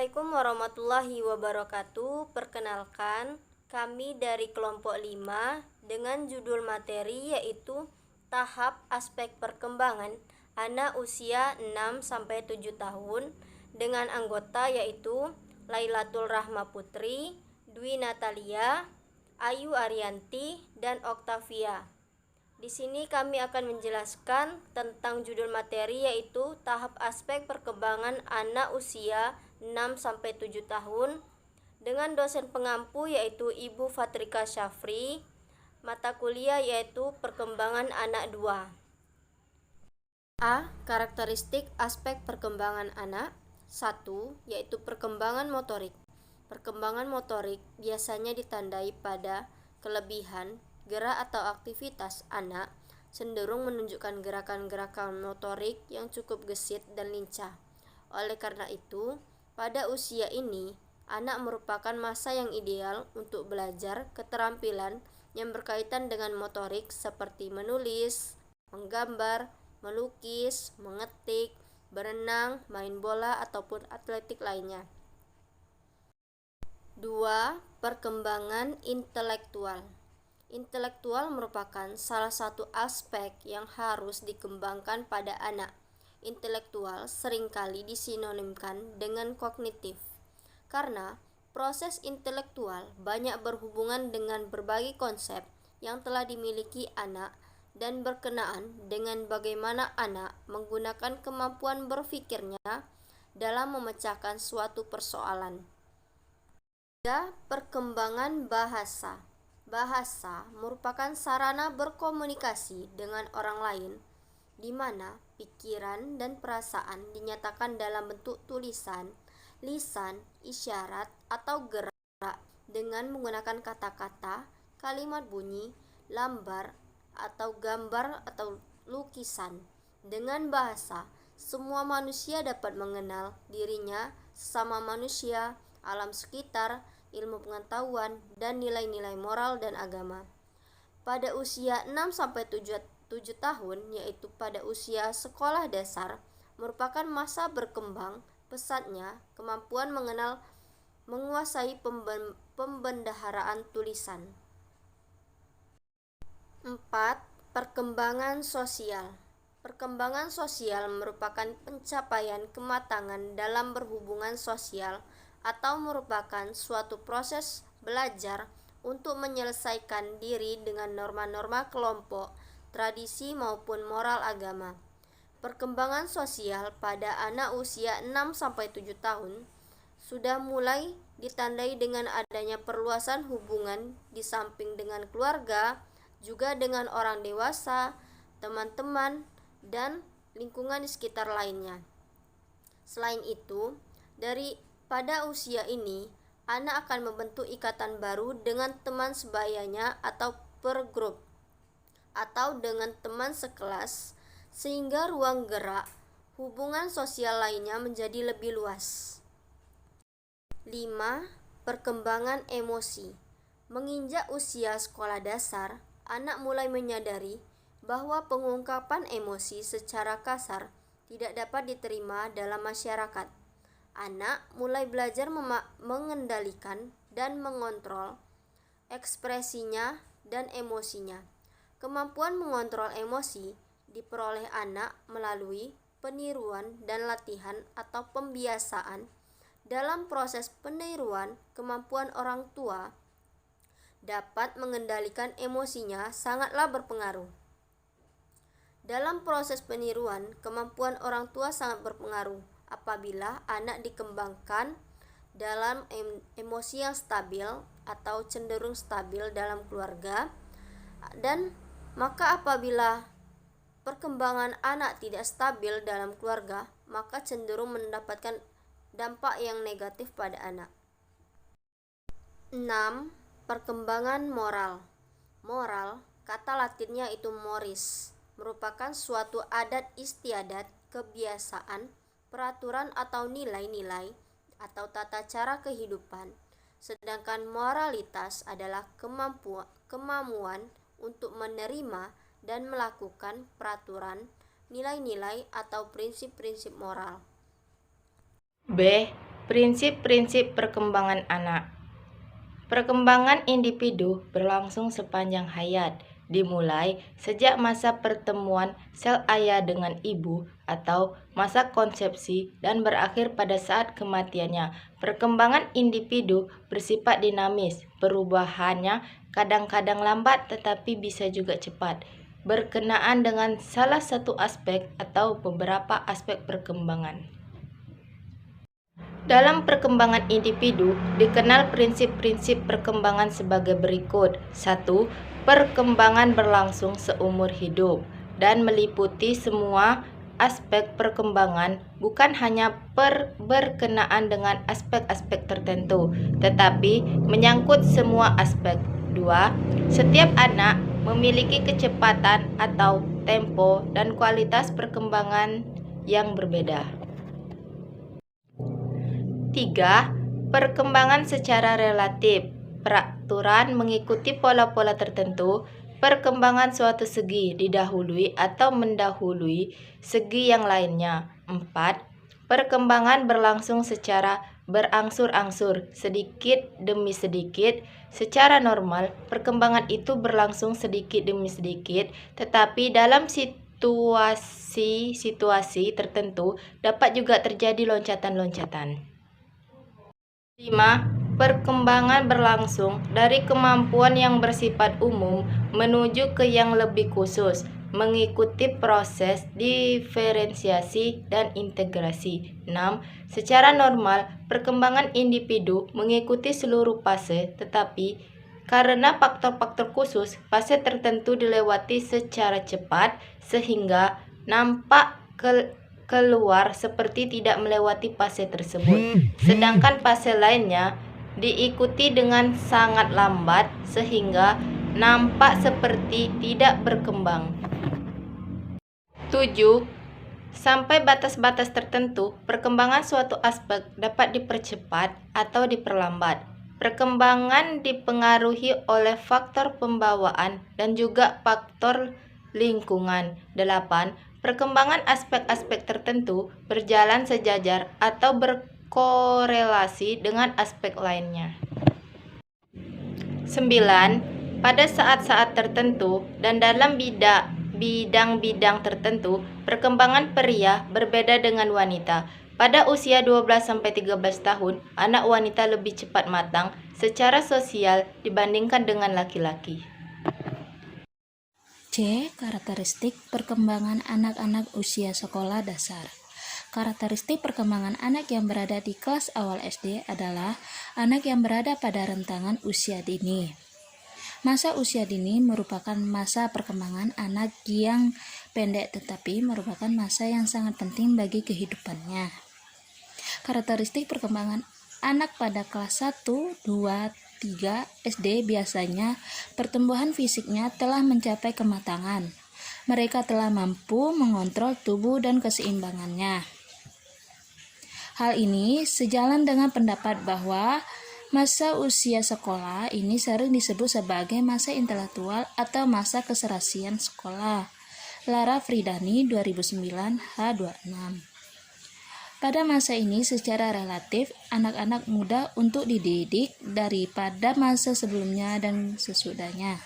Assalamualaikum warahmatullahi wabarakatuh. Perkenalkan, kami dari kelompok 5 dengan judul materi yaitu tahap aspek perkembangan anak usia 6-7 tahun dengan anggota yaitu Lailatul Rahma Putri, Dwi Natalia, Ayu Arianti, dan Oktavia. Di sini kami akan menjelaskan tentang judul materi yaitu tahap aspek perkembangan anak usia 6-7 tahun dengan dosen pengampu yaitu Ibu Fatrika Syafri, mata kuliah yaitu perkembangan anak 2. A. Karakteristik aspek perkembangan anak. 1. Yaitu perkembangan motorik. Perkembangan motorik biasanya ditandai pada kelebihan gerak atau aktivitas anak cenderung menunjukkan gerakan-gerakan motorik yang cukup gesit dan lincah. Oleh karena itu, pada usia ini, anak merupakan masa yang ideal untuk belajar keterampilan yang berkaitan dengan motorik seperti menulis, menggambar, melukis, mengetik, berenang, main bola, ataupun atletik lainnya. 2. Perkembangan intelektual. Intelektual merupakan salah satu aspek yang harus dikembangkan pada anak. Intelektual seringkali disinonimkan dengan kognitif, karena proses intelektual banyak berhubungan dengan berbagai konsep yang telah dimiliki anak dan berkenaan dengan bagaimana anak menggunakan kemampuan berpikirnya dalam memecahkan suatu persoalan. 3. Perkembangan bahasa. Bahasa merupakan sarana berkomunikasi dengan orang lain, di mana pikiran dan perasaan dinyatakan dalam bentuk tulisan, lisan, isyarat, atau gerak dengan menggunakan kata-kata, kalimat bunyi, lambar, atau gambar atau lukisan. Dengan bahasa, semua manusia dapat mengenal dirinya, sesama manusia, alam sekitar, ilmu pengetahuan, dan nilai-nilai moral dan agama. Pada usia 6-7 tahun, yaitu pada usia sekolah dasar, merupakan masa berkembang pesatnya kemampuan menguasai pembendaharaan tulisan. 4. Perkembangan sosial. Perkembangan sosial merupakan pencapaian kematangan dalam berhubungan sosial atau merupakan suatu proses belajar untuk menyelesaikan diri dengan norma-norma kelompok, tradisi maupun moral agama. Perkembangan sosial pada anak usia 6-7 tahun sudah mulai ditandai dengan adanya perluasan hubungan di samping dengan keluarga, juga dengan orang dewasa, teman-teman, dan lingkungan di sekitar lainnya. Selain itu, pada usia ini, anak akan membentuk ikatan baru dengan teman sebayanya atau per grup, atau dengan teman sekelas, sehingga ruang gerak hubungan sosial lainnya menjadi lebih luas. 5. Perkembangan emosi. Menginjak usia sekolah dasar, anak mulai menyadari bahwa pengungkapan emosi secara kasar tidak dapat diterima dalam masyarakat. Anak mulai belajar mengendalikan dan mengontrol ekspresinya dan emosinya. Kemampuan mengontrol emosi diperoleh anak melalui peniruan dan latihan atau pembiasaan. Dalam proses peniruan, kemampuan orang tua dapat mengendalikan emosinya sangatlah berpengaruh. Dalam proses peniruan, kemampuan orang tua sangat berpengaruh apabila anak dikembangkan dalam emosi yang stabil atau cenderung stabil dalam keluarga, dan maka apabila perkembangan anak tidak stabil dalam keluarga, maka cenderung mendapatkan dampak yang negatif pada anak. 6. Perkembangan moral. Moral, kata latinnya itu moris, merupakan suatu adat istiadat, kebiasaan, peraturan atau nilai-nilai atau tata cara kehidupan. Sedangkan moralitas adalah kemampuan untuk menerima dan melakukan peraturan, nilai-nilai atau prinsip-prinsip moral. B. Prinsip-prinsip perkembangan anak. Perkembangan individu berlangsung sepanjang hayat, dimulai sejak masa pertemuan sel ayah dengan ibu atau masa konsepsi dan berakhir pada saat kematiannya. Perkembangan individu bersifat dinamis, perubahannya kadang-kadang lambat tetapi bisa juga cepat, berkenaan dengan salah satu aspek atau beberapa aspek perkembangan. Dalam perkembangan individu, dikenal prinsip-prinsip perkembangan sebagai berikut. 1. Perkembangan berlangsung seumur hidup dan meliputi semua aspek perkembangan, bukan hanya berkenaan dengan aspek-aspek tertentu, tetapi menyangkut semua aspek. 2. Setiap anak memiliki kecepatan atau tempo dan kualitas perkembangan yang berbeda. 3. Perkembangan secara relatif. Peraturan mengikuti pola-pola tertentu. Perkembangan suatu segi didahului atau mendahului segi yang lainnya. 4. Perkembangan berlangsung secara berangsur-angsur, sedikit demi sedikit. Secara normal, perkembangan itu berlangsung sedikit demi sedikit, tetapi dalam situasi tertentu dapat juga terjadi loncatan-loncatan. 5. Perkembangan berlangsung dari kemampuan yang bersifat umum menuju ke yang lebih khusus, mengikuti proses diferensiasi dan integrasi. 6. Secara normal, perkembangan individu mengikuti seluruh fase, tetapi karena faktor-faktor khusus, fase tertentu dilewati secara cepat sehingga nampak keluar seperti tidak melewati fase tersebut, sedangkan fase lainnya diikuti dengan sangat lambat sehingga nampak seperti tidak berkembang. 7. Sampai batas-batas tertentu, perkembangan suatu aspek dapat dipercepat atau diperlambat. Perkembangan dipengaruhi oleh faktor pembawaan dan juga faktor lingkungan. 8. Perkembangan aspek-aspek tertentu berjalan sejajar atau berkorelasi dengan aspek lainnya. 9. Pada saat-saat tertentu dan dalam bidang-bidang tertentu, perkembangan pria berbeda dengan wanita. Pada usia 12-13 tahun, anak wanita lebih cepat matang secara sosial dibandingkan dengan laki-laki. C. Karakteristik perkembangan anak-anak usia sekolah dasar. Karakteristik perkembangan anak yang berada di kelas awal SD adalah anak yang berada pada rentangan usia dini. Masa usia dini merupakan masa perkembangan anak yang pendek tetapi merupakan masa yang sangat penting bagi kehidupannya. Karakteristik perkembangan anak pada kelas 1, 2, 3 SD biasanya pertumbuhan fisiknya telah mencapai kematangan. Mereka telah mampu mengontrol tubuh dan keseimbangannya. Hal ini sejalan dengan pendapat bahwa masa usia sekolah ini sering disebut sebagai masa intelektual atau masa keserasian sekolah. Lara Fridani 2009 H26. Pada masa ini secara relatif anak-anak mudah untuk dididik daripada masa sebelumnya dan sesudahnya.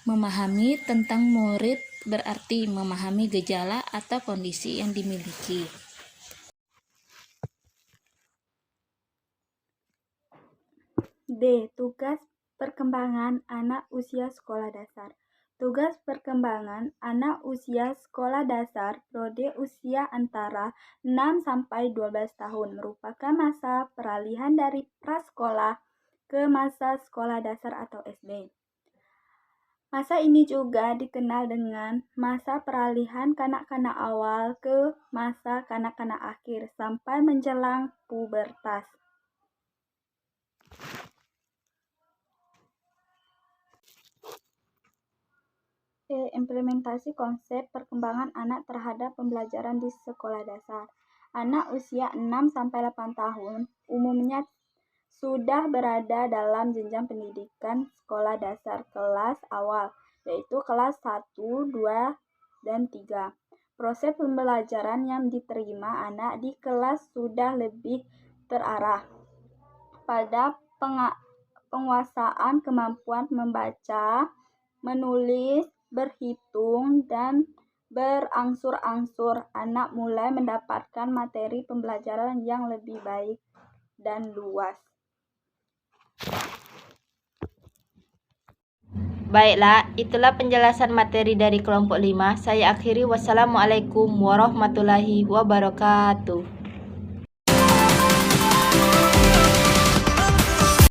Memahami tentang murid berarti memahami gejala atau kondisi yang dimiliki. D. Tugas perkembangan anak usia sekolah dasar. Tugas perkembangan anak usia sekolah dasar periode usia antara 6-12 tahun merupakan masa peralihan dari prasekolah ke masa sekolah dasar atau SD. Masa ini juga dikenal dengan masa peralihan kanak-kanak awal ke masa kanak-kanak akhir sampai menjelang pubertas. Implementasi konsep perkembangan anak terhadap pembelajaran di sekolah dasar. Anak usia 6-8 tahun umumnya sudah berada dalam jenjang pendidikan sekolah dasar kelas awal, yaitu kelas 1, 2, dan 3. Proses pembelajaran yang diterima anak di kelas sudah lebih terarah. Pada penguasaan kemampuan membaca, menulis, berhitung, dan berangsur-angsur, anak mulai mendapatkan materi pembelajaran yang lebih baik dan luas. Baiklah, itulah penjelasan materi dari kelompok 5. Saya akhiri. Wassalamualaikum warahmatullahi wabarakatuh.